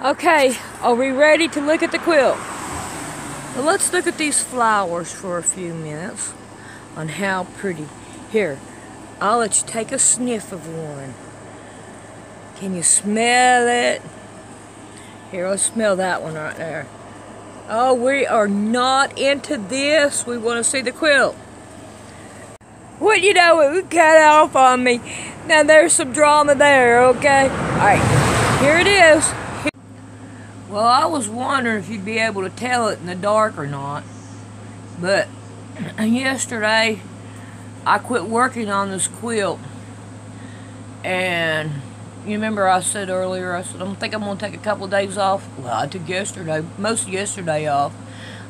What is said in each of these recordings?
Okay, are we ready to look at the quilt? Well, let's look at these flowers for a few minutes on how pretty. Here, I'll let you take a sniff of one. Can you smell it? Here, let's smell that one right there. Oh, we are not into this. We want to see the quilt. What you know, it would cut off on me. Now there's some drama there, okay? Alright, here it is. Well, I was wondering if you'd be able to tell it in the dark or not. But yesterday, I quit working on this quilt. And you remember I said earlier, I said, I think I'm going to take a couple of days off. Well, I took most of yesterday off.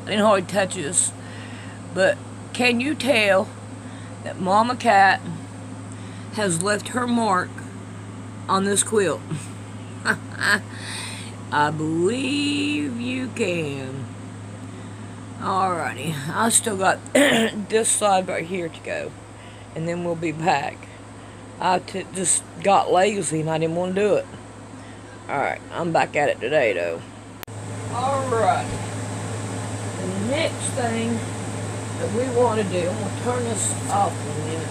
I didn't hardly touch this. But can you tell that Mama Cat has left her mark on this quilt? I believe you can. Alrighty, I still got this side right here to go, and then we'll be back. I just got lazy and I didn't want to do it. Alright, I'm back at it today though. Alright, the next thing that we want to do, I'm going to turn this off in a minute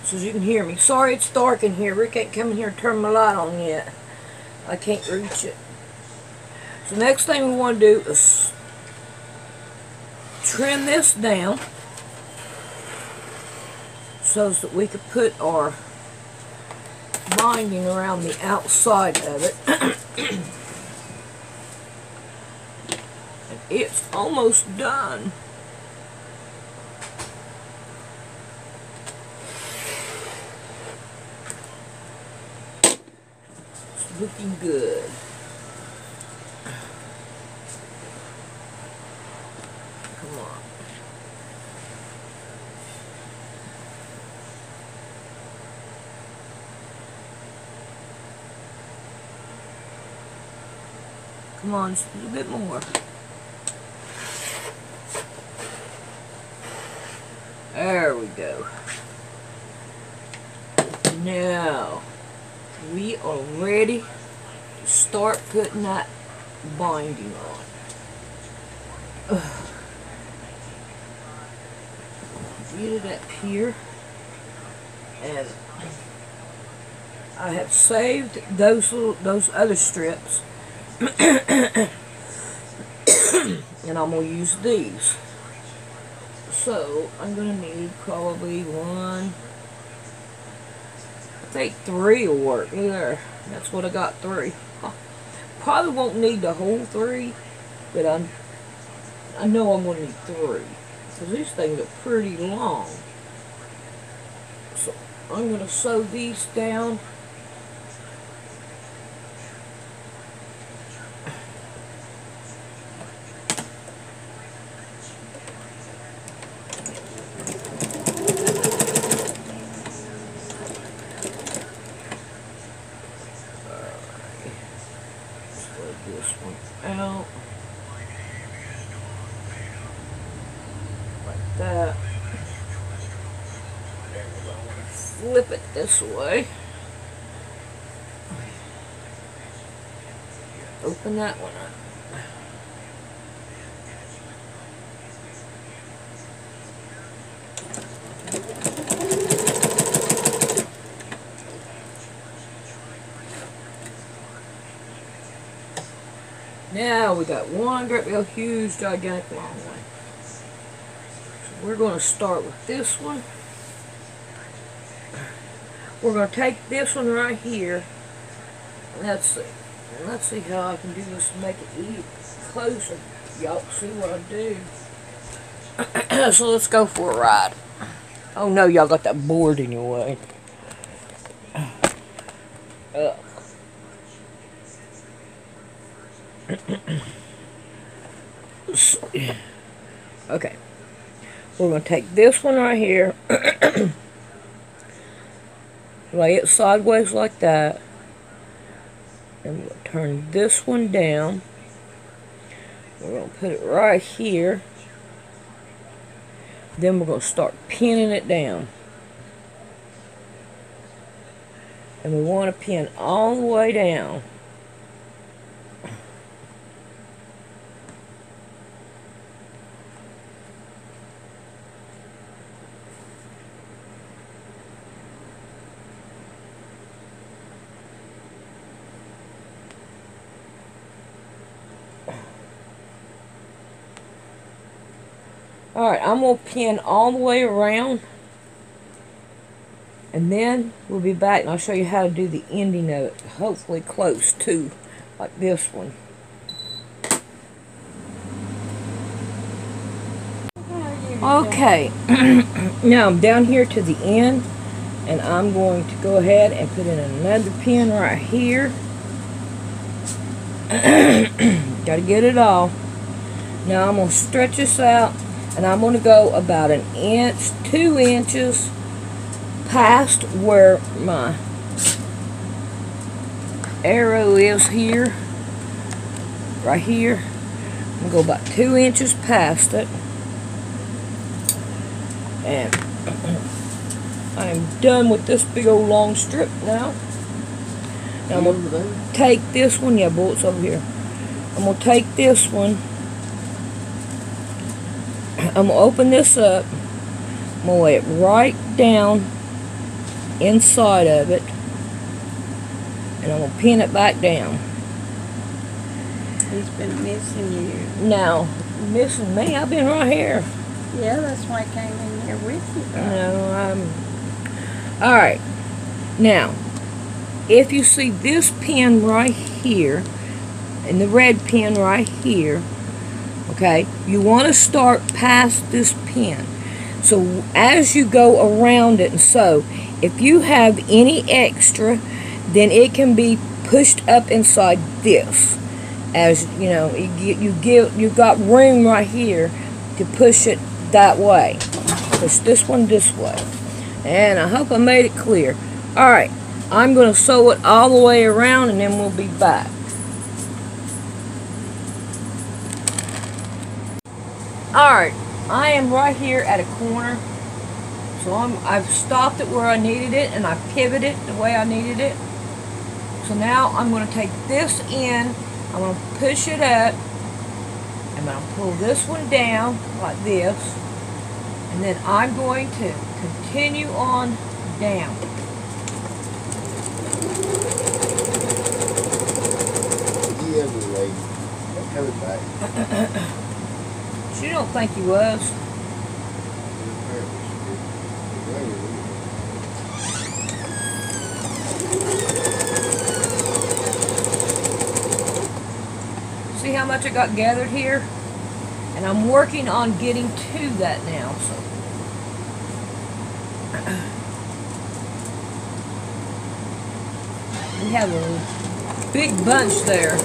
so you can hear me. Sorry it's dark in here. Rick ain't come in here and turn my light on yet. I can't reach it. So the next thing we want to do is trim this down so that we could put our binding around the outside of it. And it's almost done. Looking good. Come on. Come on, just a little bit more. There we go. Now we are ready to start putting that binding on. Get it up here, and I have saved those other strips, and I'm gonna use these. So I'm gonna need probably one. I think 3 will work. There, that's what I got, 3. Probably won't need the whole 3, but I know I'm gonna need 3 because these things are pretty long. So I'm gonna sew these down. This one out like that. Flip it this way. Open that one up. Now we got one great big huge gigantic long one. So we're going to start with this one. We're going to take this one right here. Let's see how I can do this to make it even closer. Y'all see what I do. So let's go for a ride. Oh no, y'all got that board in your way. Okay, we're going to take this one right here, lay it sideways like that, and we'll turn this one down. We're going to put it right here. Then we're going to start pinning it down. And we want to pin all the way down. Alright, I'm going to pin all the way around. And then we'll be back and I'll show you how to do the ending of it. Hopefully close to like this one. Okay, now I'm down here to the end. And I'm going to go ahead and put in another pin right here. Got to get it all. Now I'm going to stretch this out. And I'm going to go about 1 inch, 2 inches past where my arrow is here. Right here. I'm going to go about 2 inches past it. And I am done with this big old long strip now. Now I'm going to take this one. Yeah, bullets over here. I'm going to take this one. I'm going to open this up. I'm going to lay it right down inside of it. And I'm going to pin it back down. He's been missing you. Now, missing me? I've been right here. Yeah, that's why I came in here with you. No, alright. Now, if you see this pin right here, and the red pin right here, okay, you want to start past this pin. So as you go around it and sew, if you have any extra, then it can be pushed up inside this. As you know, you've got room right here to push it that way. Push this one this way. And I hope I made it clear. Alright, I'm going to sew it all the way around and then we'll be back. Alright, I am right here at a corner. So I've stopped it where I needed it and I pivoted the way I needed it. So now I'm going to take this in, I'm going to push it up, I'm going to pull this one down like this, and then I'm going to continue on down. She don't think he was. See how much I got gathered here? And I'm working on getting to that now. So we have a big bunch there.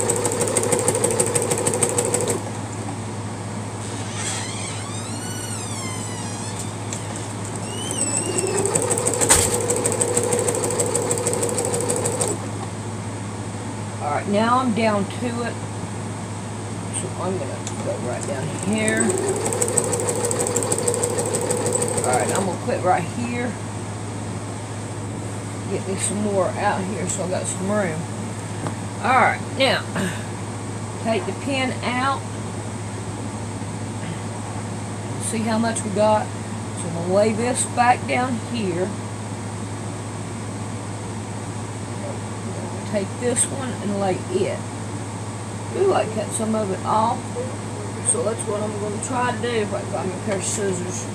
Alright, now I'm down to it. So I'm going to go right down here. Alright, I'm going to quit right here. Get me some more out here so I got some room. Alright, now, take the pin out. See how much we got? So I'm going to lay this back down here. Take this one and lay it. Ooh, I cut some of it off. So that's what I'm going to try to do if I got me a pair of scissors.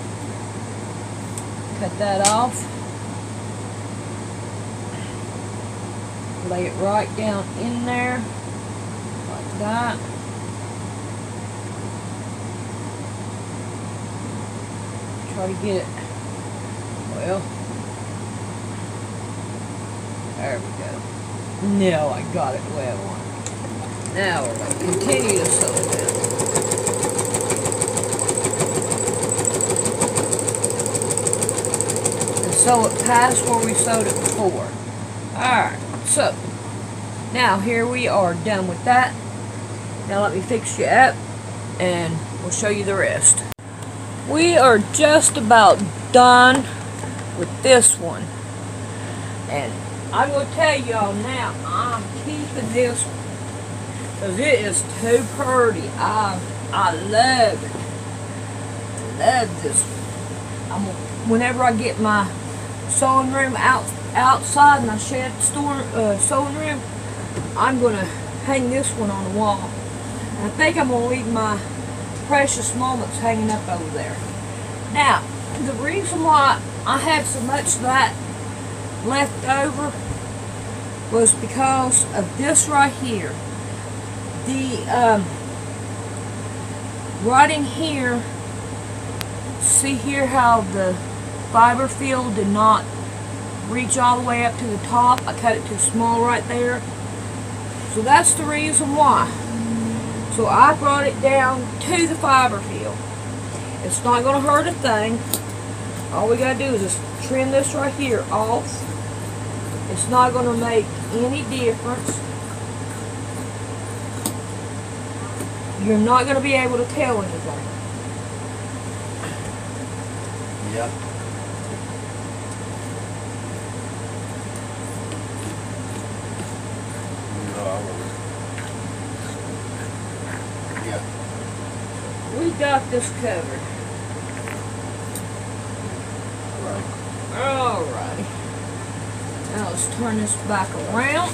Cut that off. Lay it right down in there. Like that. Try to get it. Well. There we go. No, I got it the way I want it. Now we're going to continue to sew it down. And sew it past where we sewed it before. Alright, so now here we are done with that. Now let me fix you up and we'll show you the rest. We are just about done with this one. And I will tell y'all now, I'm keeping this because it is too pretty. I love it. Love this. Whenever I get my sewing room outside, my shed sewing room, I'm gonna hang this one on the wall. And I think I'm gonna leave my precious moments hanging up over there. Now, the reason why I had so much of that left over was because of this right here. The right in here, see here how the fiber field did not reach all the way up to the top. I cut it too small right there. So that's the reason why. So I brought it down to the fiber field. It's not going to hurt a thing. All we got to do is just trim this right here off. It's not going to make any difference. You're not going to be able to tell anything. Yep. Yeah. We got this covered. Alrighty. Now let's turn this back around.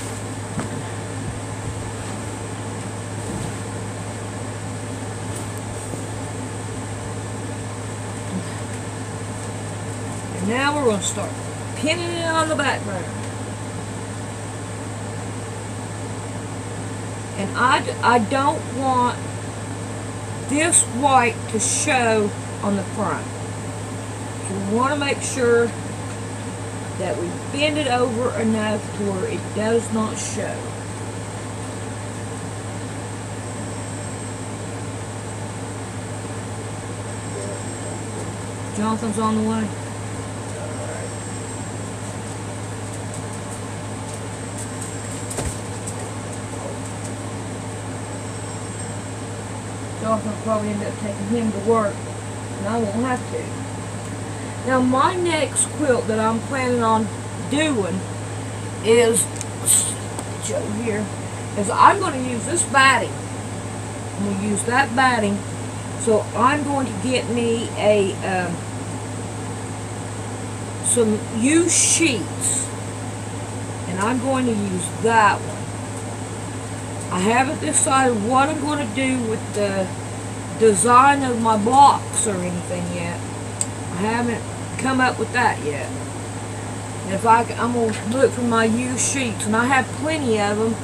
And now we're going to start pinning it on the background. And I don't want this white to show on the front. So we want to make sure that we bend it over enough to where it does not show. Jonathan's on the way. Jonathan will probably end up taking him to work, and I won't have to. Now my next quilt that I'm planning on doing is, Joe here, is I'm going to use this batting. I'm going to use that batting. So I'm going to get me some used sheets, and I'm going to use that one. I haven't decided what I'm going to do with the design of my blocks or anything yet. I haven't come up with that yet. And if I'm going to look for my used sheets, and I have plenty of them,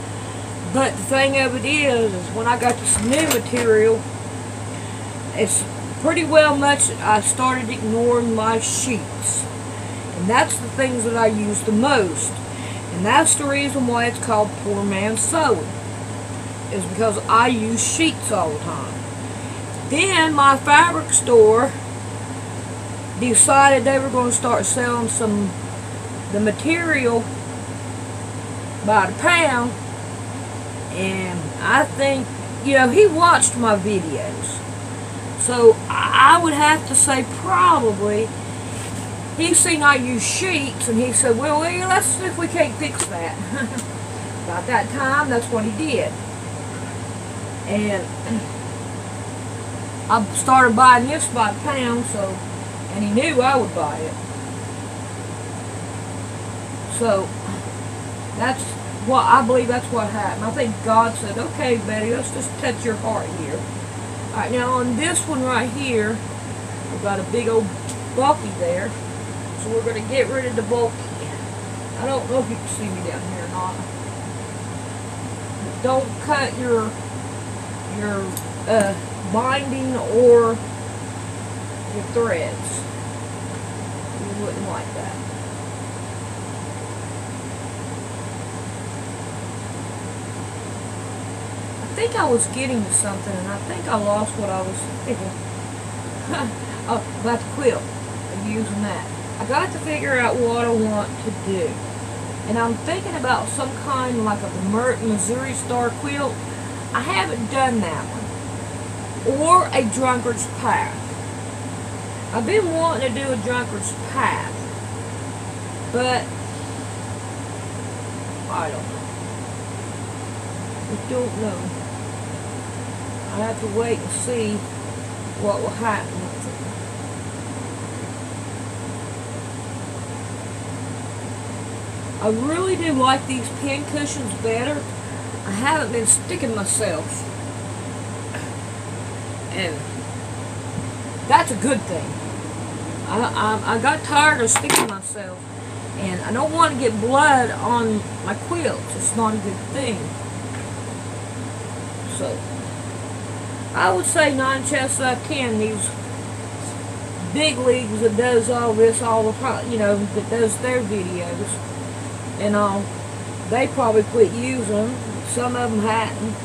but the thing of it is when I got this new material, it's pretty well much I started ignoring my sheets. And that's the things that I use the most. And that's the reason why it's called poor man's sewing, is because I use sheets all the time. Then my fabric store decided they were going to start selling the material by the pound, and I think, you know, he watched my videos, so I would have to say probably he seen I use sheets, and he said, well, let's see if we can't fix that. About that time, that's what he did. And I started buying this by the pound, and he knew I would buy it. So that's what I believe. That's what happened. I think God said, "Okay, Betty, let's just touch your heart here." All right, now on this one right here, I've got a big old bulky there, so we're going to get rid of the bulky. I don't know if you can see me down here or not. But don't cut your binding or your threads. You wouldn't like that. I think I was getting to something, and I think I lost what I was thinking. Oh, about the quilt. I'm using that. I got to figure out what I want to do. And I'm thinking about some kind like of a Missouri Star quilt. I haven't done that one. Or a drunkard's path. I've been wanting to do a drunkard's path. But I don't know. I don't know. I have to wait and see what will happen with it. I really do like these pin cushions better. I haven't been sticking myself, and that's a good thing. I got tired of sticking myself, and I don't want to get blood on my quilts. It's not a good thing. So I would say 9 chances out of 10 these big leagues that does all this all the time, you know, that does their videos and all, they probably quit using them. Some of them hadn't.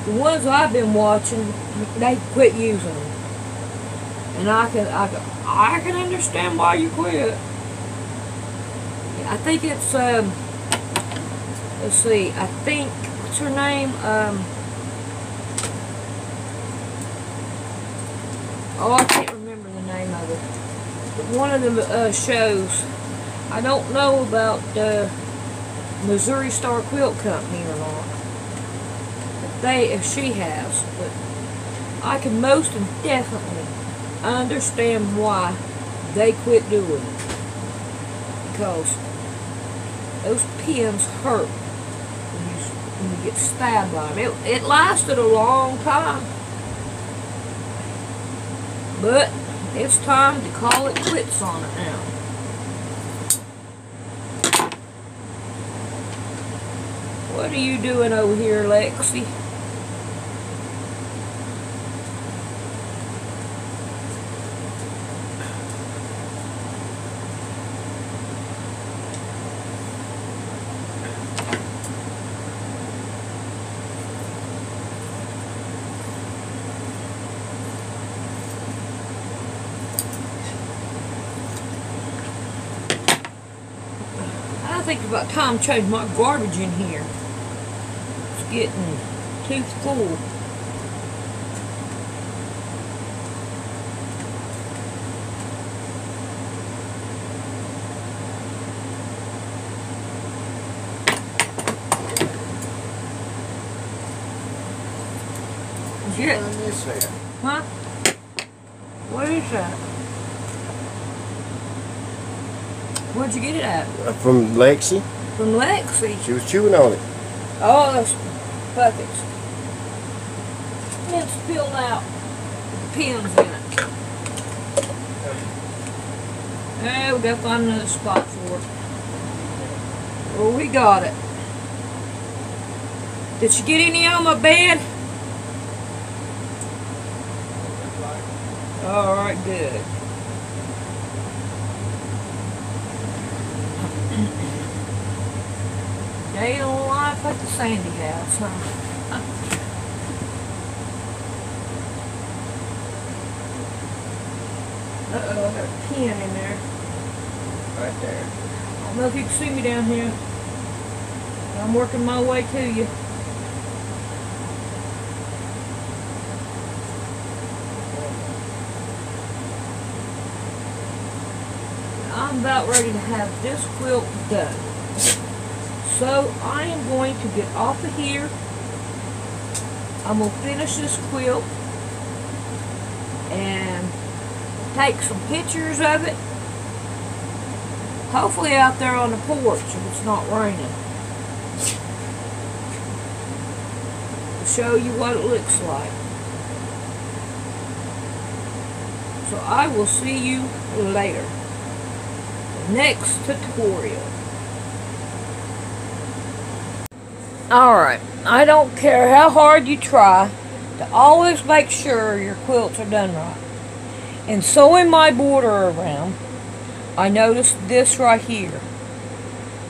The ones I've been watching, they quit using them, and I can understand why you quit. I think it's let's see, I think, what's her name? Oh, I can't remember the name of it. But one of the shows, I don't know about Missouri Star Quilt Company or not. If she has, but I can most definitely understand why they quit doing it. Because those pins hurt when you get stabbed by them. It lasted a long time. But it's time to call it quits on it now. What are you doing over here, Lexi? I think it's about time to change my garbage in here. It's getting too full. Get it. Huh? What is that? Where'd you get it at? From Lexi. From Lexi? She was chewing on it. Oh, those buckets. It's spilled out with the pins in it. We gotta find another spot for it. Well, we got it. Did she get any on my bed? Alright, good. Day in life at the Sandy house, huh? Uh-oh, I got a pin in there. Right there. I don't know if you can see me down here. I'm working my way to you. I'm about ready to have this quilt done. So I am going to get off of here. I'm going to finish this quilt and take some pictures of it. Hopefully out there on the porch if it's not raining. To show you what it looks like. So I will see you later. Next tutorial. Alright, I don't care how hard you try to always make sure your quilts are done right. And sewing my border around, I noticed this right here.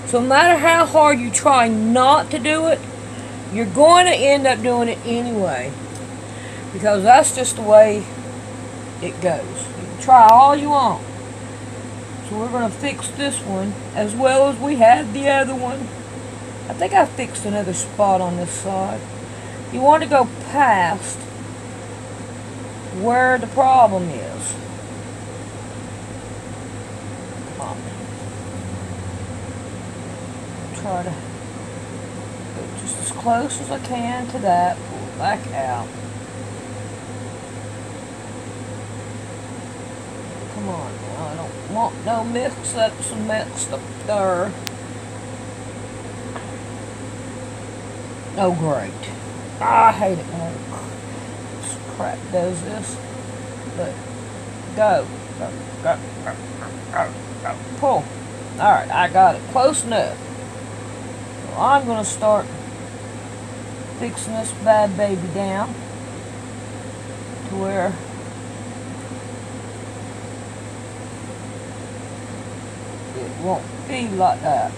So no matter how hard you try not to do it, you're going to end up doing it anyway. Because that's just the way it goes. You can try all you want. So we're going to fix this one as well as we had the other one. I think I fixed another spot on this side. You want to go past where the problem is. try to go just as close as I can to that. Pull it back out. Come on now, I don't want no mix-ups and mixed up there. Oh, great. I hate it when this crap does this. But go. Go, go, go, go, go. Pull. Alright, I got it close enough. So I'm going to start fixing this bad baby down to where it won't be like that.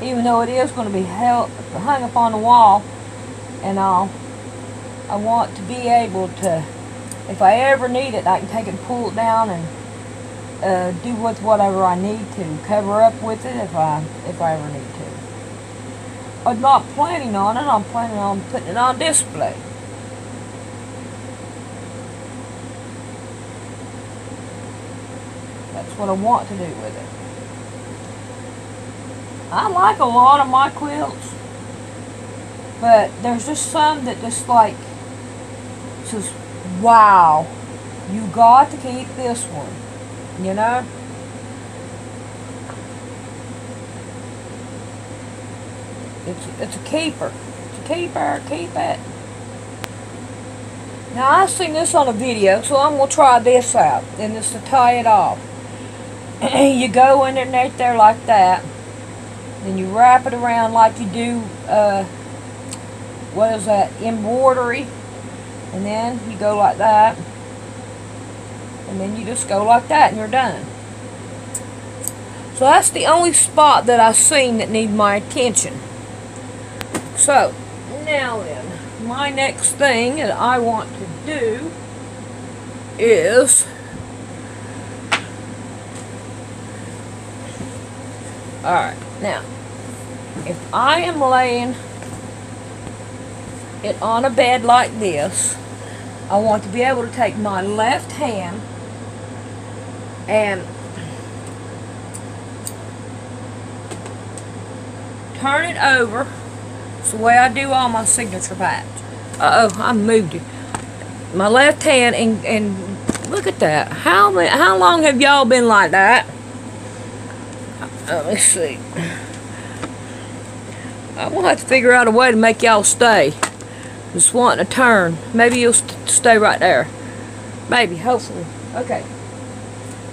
Even though it is going to be hung up on the wall and all, I want to be able to, if I ever need it, I can take it and pull it down and do with whatever I need to, cover up with it if I ever need to. I'm not planning on it. I'm planning on putting it on display. That's what I want to do with it. I like a lot of my quilts, but there's just some that just like says, wow, you got to keep this one, you know? It's a keeper. It's a keeper. Keep it. Now, I've seen this on a video, so I'm going to try this out, and it's to tie it off. You go in there like that. Then you wrap it around like you do, what is that, embroidery. And then you go like that. And then you just go like that and you're done. So that's the only spot that I've seen that need my attention. So, now then, my next thing that I want to do is, alright, now, if I am laying it on a bed like this, I want to be able to take my left hand and turn it over. It's the way I do all my signature patch. Uh-oh, I moved it. My left hand, and look at that. How long have y'all been like that? Let me see. I'm going to have to figure out a way to make y'all stay. Just wanting to turn. Maybe you'll stay right there. Maybe, hopefully. Okay.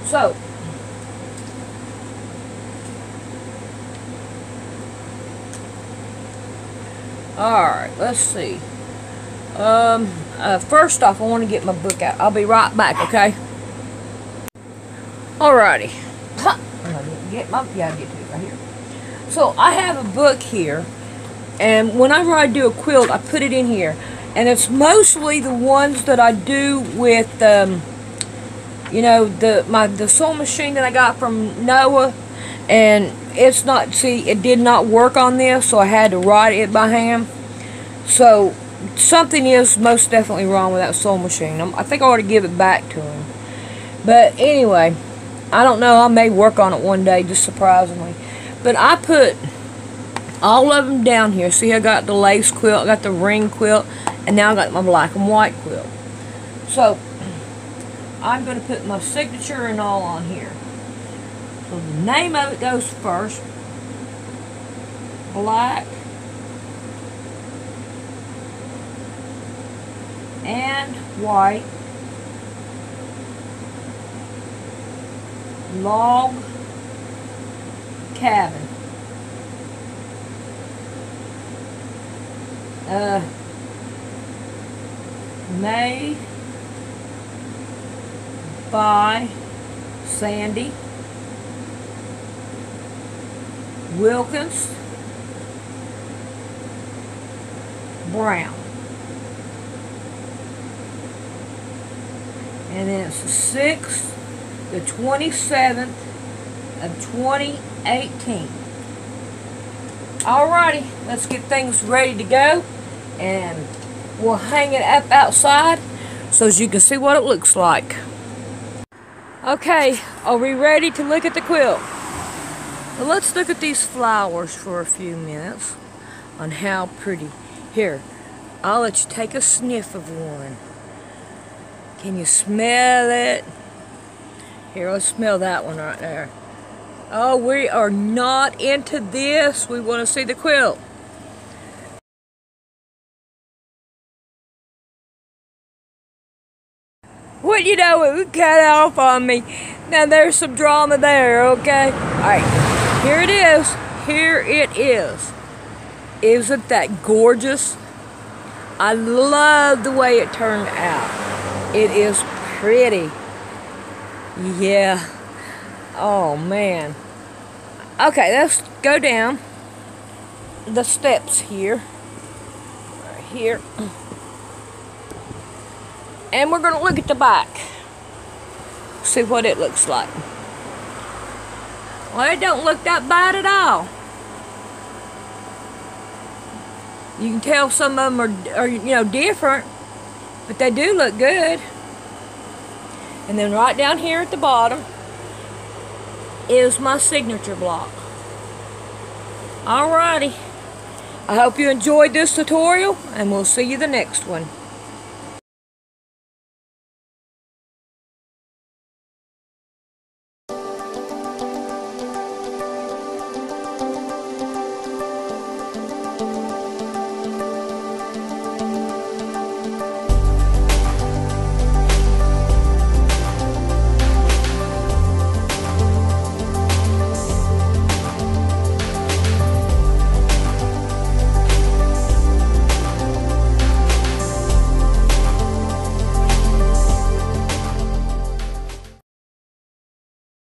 So. Alright, let's see. First off, I want to get my book out. I'll be right back, okay? Alrighty. Get to it right here. So I have a book here, and whenever I do a quilt, I put it in here, and it's mostly the ones that I do with, you know, the sewing machine that I got from Noah, and it's not. See, it did not work on this, so I had to write it by hand. So something is most definitely wrong with that sewing machine. I think I ought to give it back to him. But anyway, I don't know. I may work on it one day, just surprisingly. But I put all of them down here. See, I got the lace quilt, I got the ring quilt, and now I got my black and white quilt. So, I'm going to put my signature and all on here. So, the name of it goes first. Black and white. Log cabin. Made by Sandy Wilkins Brown. And then it's the 6th, the 27th of 2018. Alrighty, let's get things ready to go, and we'll hang it up outside so as you can see what it looks like. Okay, are we ready to look at the quilt? Well, let's look at these flowers for a few minutes on how pretty. Here, I'll let you take a sniff of one. Can you smell it? Here, let's smell that one right there. Oh, we are not into this. We want to see the quilt. What you know, it would cut off on me. Now there's some drama there, okay? Alright, here it is. Here it is. Isn't that gorgeous? I love the way it turned out. It is pretty. Yeah. Oh man. Okay, let's go down the steps here. Right here. And we're going to look at the back. See what it looks like. Well, it don't look that bad at all. You can tell some of them are different, but they do look good. And then right down here at the bottom is my signature block. Alrighty. I hope you enjoyed this tutorial, and we'll see you the next one.